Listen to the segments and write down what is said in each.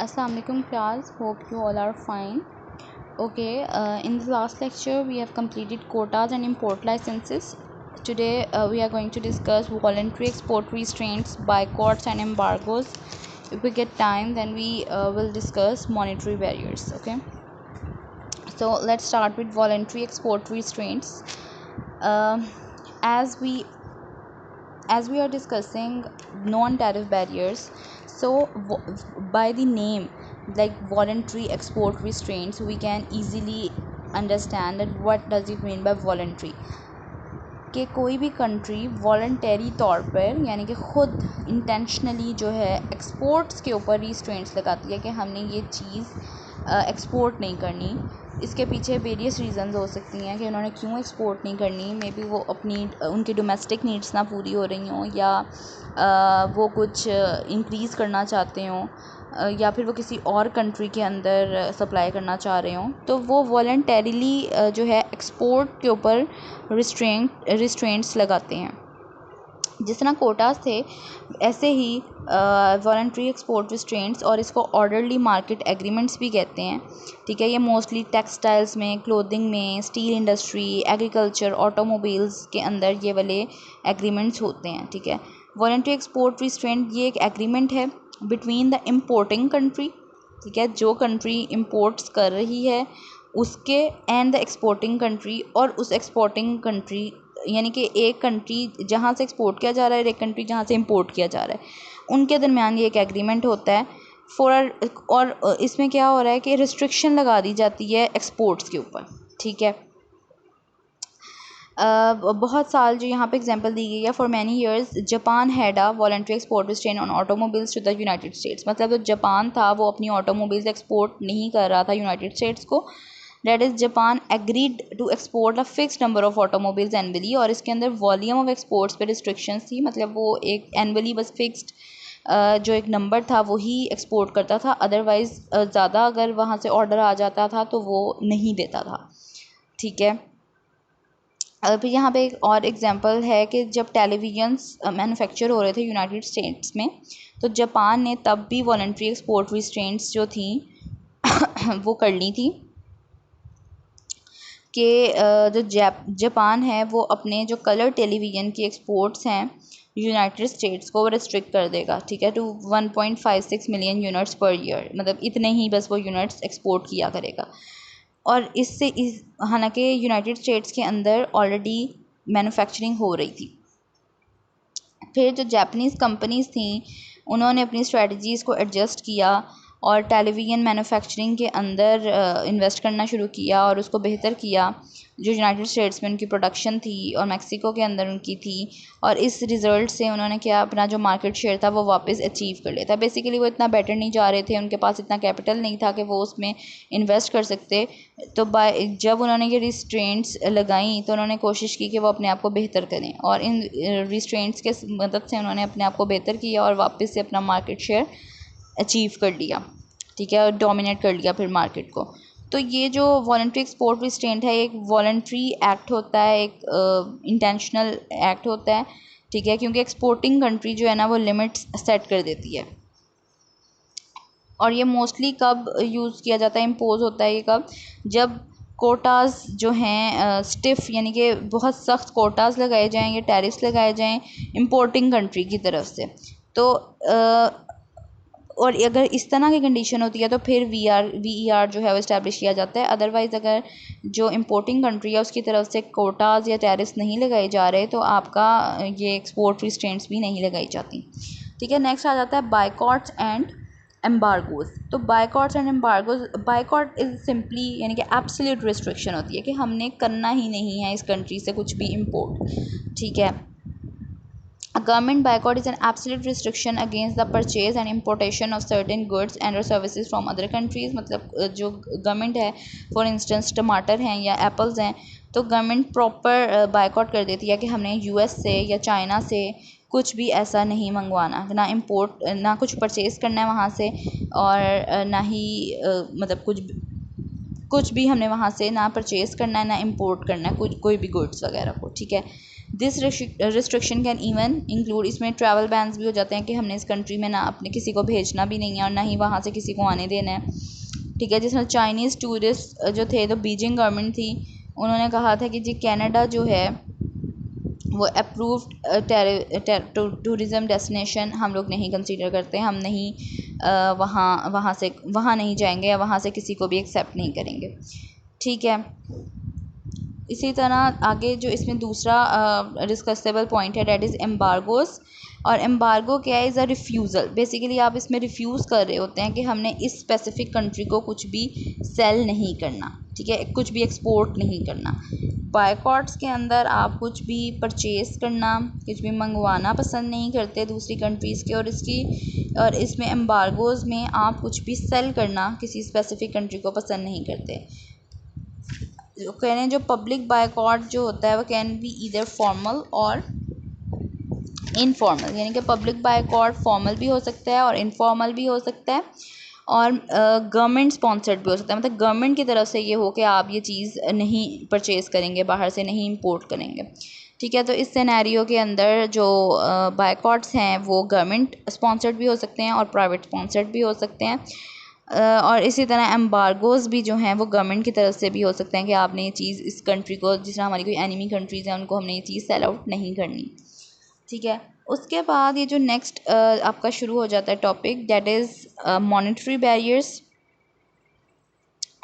Assalamu alaikum class, hope you all are fine. Okay, in the last lecture we have completed quotas and import licenses. Today we are going to discuss voluntary export restraints, boycotts and embargoes. If we get time, then we will discuss monetary barriers. Okay, so let's start with voluntary export restraints. Um as we are discussing non-tariff barriers, so by the name, like voluntary export restraints, we can easily understand that what does it mean by voluntary. कि कोई भी country voluntary तौर पर यानी कि ख़ुद intentionally जो है एक्सपोर्ट्स के ऊपर रिस्ट्रेंट्स लगाती है कि हमने ये चीज़ एक्सपोर्ट नहीं करनी. इसके पीछे वेरियस रीज़न्स हो सकती हैं कि उन्होंने क्यों एक्सपोर्ट नहीं करनी. मे बी वो अपनी उनकी डोमेस्टिक नीड्स ना पूरी हो रही हों, या वो कुछ इंक्रीज़ करना चाहते हों, या फिर वो किसी और कंट्री के अंदर सप्लाई करना चाह रहे हों. तो वो वॉलंटरीली जो है एक्सपोर्ट के ऊपर रिस्ट्रेंट्स लगाते हैं. जिस तरह कोटास थे, ऐसे ही वॉलंटरी एक्सपोर्ट रिस्ट्रेंट्स, और इसको ऑर्डरली मार्केट एग्रीमेंट्स भी कहते हैं. ठीक है, ये मोस्टली टेक्सटाइल्स में, क्लोथिंग में, स्टील इंडस्ट्री, एग्रीकल्चर, ऑटोमोबाइल्स के अंदर ये वाले एग्रीमेंट्स होते हैं. ठीक है, वॉलंटरी एक्सपोर्ट रिस्ट्रेंट ये एक एग्रीमेंट है बिटवीन द इम्पोर्टिंग कंट्री, ठीक है, जो कंट्री इम्पोर्ट्स कर रही है उसके, एंड द एक्सपोर्टिंग कंट्री, और उस एक्सपोर्टिंग कंट्री यानी कि एक कंट्री जहाँ से एक्सपोर्ट किया जा रहा है और एक कंट्री जहाँ से इंपोर्ट किया जा रहा है, उनके दरमियान ये एक एग्रीमेंट होता है और इसमें क्या हो रहा है कि रिस्ट्रिक्शन लगा दी जाती है एक्सपोर्ट्स के ऊपर. ठीक है, बहुत साल जो यहाँ पे एग्जांपल दी गई है. For many years Japan had a voluntary export restraint on automobiles to the United States. मतलब जो जापान था वो अपनी ऑटोमोबाइल्स एक्सपोर्ट नहीं कर रहा था यूनाइटेड स्टेट्स को. That is Japan agreed to export a fixed number of automobiles annually, और इसके अंदर वॉल्यूम ऑफ एक्सपोर्ट्स पे रिस्ट्रिक्शंस थी. मतलब वो एक एनुअली बस फिक्स्ड जो एक नंबर था वही एक्सपोर्ट करता था. अदरवाइज़ ज़्यादा अगर वहाँ से ऑर्डर आ जाता था तो वो नहीं देता था. ठीक है, फिर यहाँ पे एक और एग्जांपल है कि जब टेलीविजन्स मैन्युफैक्चर हो रहे थे यूनाइटेड स्टेट्स में, तो जापान ने तब भी वॉलंटरी एक्सपोर्ट रिस्ट्रेंट्स जो थी वो कर ली थी कि जो जापान है वो अपने जो कलर टेलीविज़न की एक्सपोर्ट्स हैं यूनाइटेड स्टेट्स को रिस्ट्रिक्ट कर देगा. ठीक है, to 1.56 million units per year. मतलब इतने ही बस वो यूनिट्स एक्सपोर्ट किया करेगा. और इससे हालांकि यूनाइटेड स्टेट्स के अंदर ऑलरेडी मैन्युफैक्चरिंग हो रही थी. फिर जो जापानीज़ कंपनीज़ थी उन्होंने अपनी स्ट्रेटजीज़ को एडजस्ट किया और टेलीविज़न मैन्युफैक्चरिंग के अंदर इन्वेस्ट करना शुरू किया और उसको बेहतर किया. जो यूनाइटेड स्टेट्स में उनकी प्रोडक्शन थी और मैक्सिको के अंदर उनकी थी, और इस रिज़ल्ट से उन्होंने क्या अपना जो मार्केट शेयर था वो वापस अचीव कर लिया था. बेसिकली वो इतना बेटर नहीं जा रहे थे, उनके पास इतना कैपिटल नहीं था कि वो उसमें इन्वेस्ट कर सकते. तो जब उन्होंने ये रिस्ट्रेंट्स लगाई तो उन्होंने कोशिश की कि वो अपने आप को बेहतर करें, और इन रिस्ट्रेंट्स के मदद से उन्होंने अपने आप को बेहतर किया और वापस से अपना मार्केट शेयर अचीव कर लिया. ठीक है, और डोमिनेट कर लिया फिर मार्केट को. तो ये जो वॉलंटरी एक्सपोर्ट रिस्ट्रेंट है एक वॉलंटरी एक्ट होता है, एक इंटेंशनल एक्ट होता है. ठीक है, क्योंकि एक्सपोर्टिंग कंट्री जो है ना वो लिमिट्स सेट कर देती है. और ये मोस्टली कब यूज़ किया जाता है, इम्पोज होता है ये कब, जब कोटास जो हैं स्टिफ यानी कि बहुत सख्त कोटास लगाए जाएँ या टैरिफ्स लगाए जाएँ इम्पोर्टिंग कंट्री की तरफ से. तो और अगर इस तरह की कंडीशन होती है तो फिर VER जो है वो इस्टेब्लिश किया जाता है. अदरवाइज़ अगर जो इम्पोर्टिंग कंट्री है उसकी तरफ से कोटास या टैरिफ्स नहीं लगाए जा रहे तो आपका ये एक्सपोर्ट रिस्ट्रेंट्स भी नहीं लगाई जाती. ठीक है, नेक्स्ट आ जाता है बायकॉट्स एंड एम्बार्गोज. तो बायकॉट्स एंड एम्बार्गोज, बायकॉट इज़ सिंपली यानी कि एब्सोल्यूट रिस्ट्रिक्शन होती है कि हमने करना ही नहीं है इस कंट्री से कुछ भी इम्पोर्ट. ठीक है, A government boycott is an absolute restriction against the purchase and importation of certain goods and or services from other countries. मतलब जो गवर्नमेंट है, फॉर इंस्टेंस टमाटर हैं या एप्पल्स हैं, तो गवर्नमेंट प्रॉपर बायकॉट कर देती है कि हमने US से या चाइना से कुछ भी ऐसा नहीं मंगवाना, ना इम्पोर्ट, ना कुछ परचेज़ करना है वहाँ से, और ना ही मतलब कुछ भी हमने वहाँ से ना परचेज़ करना है ना इम्पोर्ट करना है कोई भी गुड्स वगैरह को. ठीक है, this restriction can even include, इसमें ट्रैवल बैन्स भी हो जाते हैं कि हमने इस कंट्री में ना अपने किसी को भेजना भी नहीं है और ना ही वहाँ से किसी को आने देना है, ठीक है। जिसमें चाइनीज़ टूरिस्ट जो थे, तो बीजिंग गवर्नमेंट थी, उन्होंने कहा था कि जी कनाडा जो है वो अप्रूव्ड टूरिज़म डेस्टिनेशन हम लोग नहीं कंसीडर करते, हम नहीं वहाँ नहीं जाएंगे या वहाँ से किसी को भी एक्सेप्ट नहीं करेंगे, ठीक है। इसी तरह आगे जो इसमें दूसरा डिस्कसेबल पॉइंट है डेट इज़ एम्बार्गोस। और एम्बार्गो क्या है, इज़ अ रिफ्यूज़ल। बेसिकली आप इसमें रिफ्यूज़ कर रहे होते हैं कि हमने इस स्पेसिफिक कंट्री को कुछ भी सेल नहीं करना, ठीक है, कुछ भी एक्सपोर्ट नहीं करना। बायकॉट्स के अंदर आप कुछ भी परचेज़ करना, कुछ भी मंगवाना पसंद नहीं करते दूसरी कंट्रीज़ के, और इसमें एम्बार्गोज़ में आप कुछ भी सेल करना किसी स्पेसिफिक कंट्री को पसंद नहीं करते। कह रहे हैं जो पब्लिक बायकॉट जो होता है वो कैन बी ईदर फॉर्मल और इनफॉर्मल, यानी कि पब्लिक बायकॉट फॉर्मल भी हो सकता है और इनफॉर्मल भी हो सकता है, और गवर्नमेंट स्पॉन्सर्ड भी हो सकता है। मतलब गवर्नमेंट की तरफ से ये हो कि आप ये चीज़ नहीं परचेज़ करेंगे, बाहर से नहीं इंपोर्ट करेंगे, ठीक है। तो इस सिनेरियो के अंदर जो बायकॉट्स हैं वो गवर्नमेंट स्पॉन्सर्ड भी हो सकते हैं और प्राइवेट स्पॉन्सर्ड भी हो सकते हैं, और इसी तरह एम्बार्गोज़ भी जो हैं वो गवर्नमेंट की तरफ से भी हो सकते हैं कि आपने ये चीज़ इस कंट्री को, जिस तरह हमारी कोई एनिमी कंट्रीज़ हैं उनको हमने ये चीज़ सेल आउट नहीं करनी, ठीक है। उसके बाद ये जो नेक्स्ट आपका शुरू हो जाता है topic, that is monetary barriers.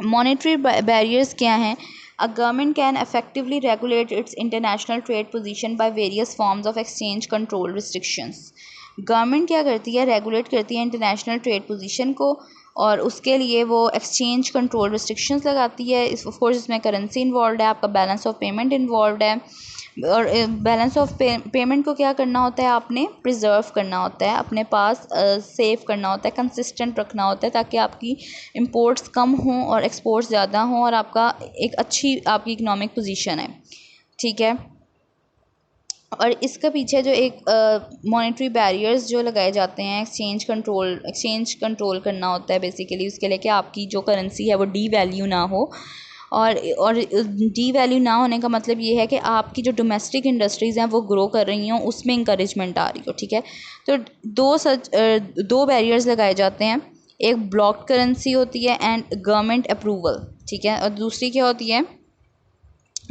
Monetary barriers क्या हैं? A government can effectively regulate its international trade position by various forms of exchange control restrictions. Government क्या करती है, रेगुलेट करती है इंटरनेशनल ट्रेड पोजीशन को, और उसके लिए वो एक्सचेंज कंट्रोल रिस्ट्रिक्शंस लगाती है। ऑफ कोर्स इसमें करेंसी इन्वॉल्व है, आपका बैलेंस ऑफ पेमेंट इन्वॉल्व है, और बैलेंस ऑफ पेमेंट को क्या करना होता है, आपने प्रिजर्व करना होता है, अपने पास सेव करना होता है, कंसिस्टेंट रखना होता है, ताकि आपकी इंपोर्ट्स कम हों और एक्सपोर्ट्स ज़्यादा हों और आपका एक अच्छी आपकी इकोनॉमिक पोजीशन है, ठीक है। और इसका पीछे जो एक मॉनेटरी बैरियर्स जो लगाए जाते हैं, एक्सचेंज कंट्रोल करना होता है बेसिकली उसके लिए कि आपकी जो करेंसी है वो डी वैल्यू ना हो, और डी वैल्यू ना होने का मतलब ये है कि आपकी जो डोमेस्टिक इंडस्ट्रीज़ हैं वो ग्रो कर रही हों, उसमें इंकरेजमेंट आ रही हो, ठीक है। तो दो बैरियर्स लगाए जाते हैं, एक ब्लॉक्ड करेंसी होती है एंड गवर्नमेंट अप्रूवल, ठीक है, और दूसरी क्या होती है,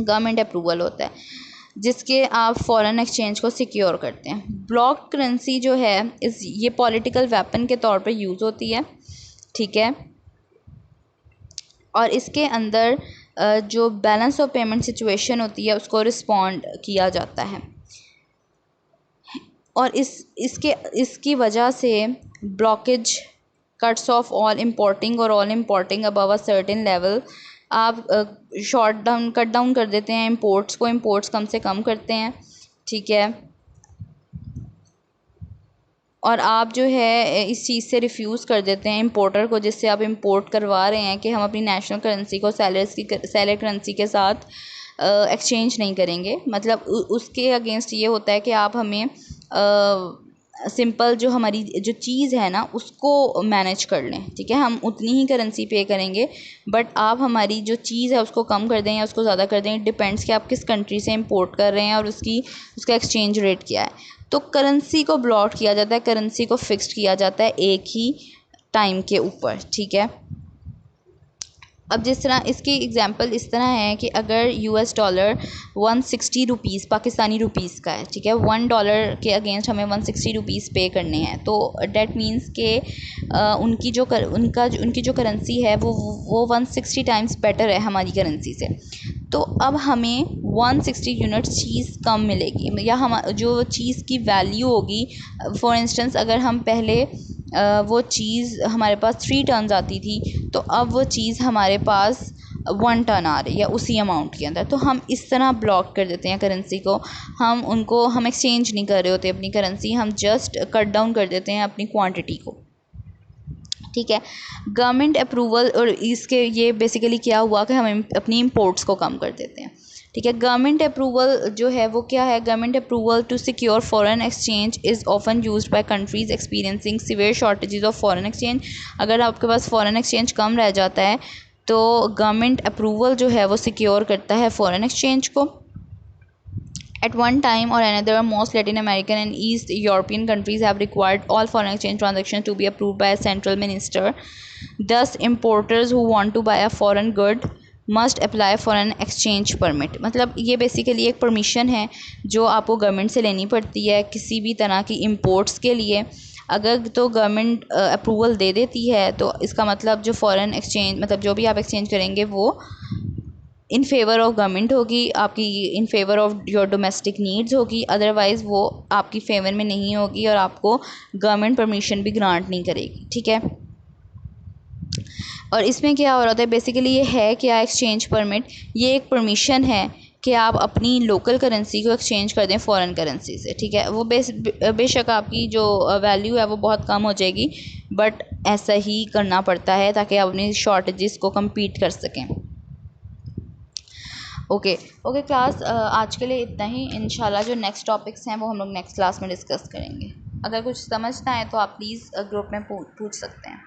गवर्नमेंट अप्रूवल होता है जिसके आप फॉरेन एक्सचेंज को सिक्योर करते हैं। ब्लॉक्ड करेंसी जो है ये पॉलिटिकल वेपन के तौर पर यूज़ होती है, ठीक है, और इसके अंदर जो बैलेंस ऑफ पेमेंट सिचुएशन होती है उसको रिस्पॉन्ड किया जाता है, और इसकी वजह से blockage cuts off all importing और all importing above a certain level, आप कट डाउन कर देते हैं इम्पोर्ट्स कम से कम करते हैं, ठीक है। और आप जो है इस चीज़ से रिफ्यूज़ कर देते हैं इंपोर्टर को, जिससे आप इंपोर्ट करवा रहे हैं कि हम अपनी नेशनल करेंसी को सेलर करेंसी के साथ एक्सचेंज नहीं करेंगे। मतलब उसके अगेंस्ट ये होता है कि आप हमें सिंपल जो हमारी जो चीज़ है ना उसको मैनेज कर लें, ठीक है, हम उतनी ही करेंसी पे करेंगे, बट आप हमारी जो चीज़ है उसको कम कर दें या उसको ज़्यादा कर दें, इट डिपेंड्स कि आप किस कंट्री से इंपोर्ट कर रहे हैं और उसका एक्सचेंज रेट क्या है। तो करेंसी को ब्लॉक किया जाता है, करेंसी को फिक्स्ड किया जाता है एक ही टाइम के ऊपर, ठीक है। अब जिस तरह इसकी एग्जांपल इस तरह है कि अगर $1 160 रुपीज़ पाकिस्तानी रुपीज़ का है, ठीक है, $1 के अगेंस्ट हमें 160 रुपीज़ पे करने हैं, तो डेट मीन्स के उनकी जो करेंसी है वो 160 टाइम्स बेटर है हमारी करेंसी से। तो अब हमें 160 यूनिट्स चीज़ कम मिलेगी, या हम जो चीज़ की वैल्यू होगी, फॉर इंस्टेंस अगर हम पहले वो चीज़ हमारे पास 3 टन्स आती थी, तो अब वो चीज़ हमारे पास 1 टन आ रही है उसी अमाउंट के अंदर। तो हम इस तरह ब्लॉक कर देते हैं करेंसी को, हम एक्सचेंज नहीं कर रहे होते अपनी करेंसी, हम जस्ट कट डाउन कर देते हैं अपनी क्वांटिटी को, ठीक है। गवर्नमेंट अप्रूवल, और इसके ये बेसिकली क्या हुआ कि हम अपनी इंपोर्ट्स को कम कर देते हैं, ठीक है। गवर्नमेंट अप्रूवल जो है वो क्या है, government approval to secure foreign exchange is often used by countries experiencing severe shortages of foreign exchange. अगर आपके पास फॉरेन एक्सचेंज कम रह जाता है तो गवर्नमेंट अप्रूवल जो है वो सिक्योर करता है फॉरेन एक्सचेंज को। At one time or another, most Latin American and East European countries have required all foreign exchange transactions to be approved by a central minister. Thus, importers who want to buy a foreign good must apply for an exchange permit. मतलब ये basically एक permission है जो आपको government से लेनी पड़ती है किसी भी तरह की इम्पोर्ट्स के लिए। अगर तो गवर्नमेंट अप्रूवल दे देती है तो इसका मतलब जो फॉरेन एक्सचेंज मतलब जो भी आप एक्सचेंज करेंगे वो इन फेवर ऑफ गवर्नमेंट होगी, आपकी in favour of your domestic needs होगी, अदरवाइज़ वो आपकी फेवर में नहीं होगी और आपको गवर्नमेंट परमिशन भी ग्रांट नहीं करेगी। ठीक है, और इसमें क्या हो रहा था बेसिकली ये है क्या एक्सचेंज परमिट, ये एक परमिशन है कि आप अपनी लोकल करेंसी को एक्सचेंज कर दें फॉरेन करेंसी से। ठीक है, वो बेशक आपकी जो वैल्यू है वो बहुत कम हो जाएगी, बट ऐसा ही करना पड़ता है ताकि आप अपनी शॉर्टेजेस को कम्पीट कर सकें। ओके क्लास, आज के लिए इतना ही। इंशाल्लाह जो नेक्स्ट टॉपिक्स हैं वो हम लोग नेक्स्ट क्लास में डिस्कस करेंगे। अगर कुछ समझना है तो आप प्लीज़ ग्रुप में पूछ सकते हैं।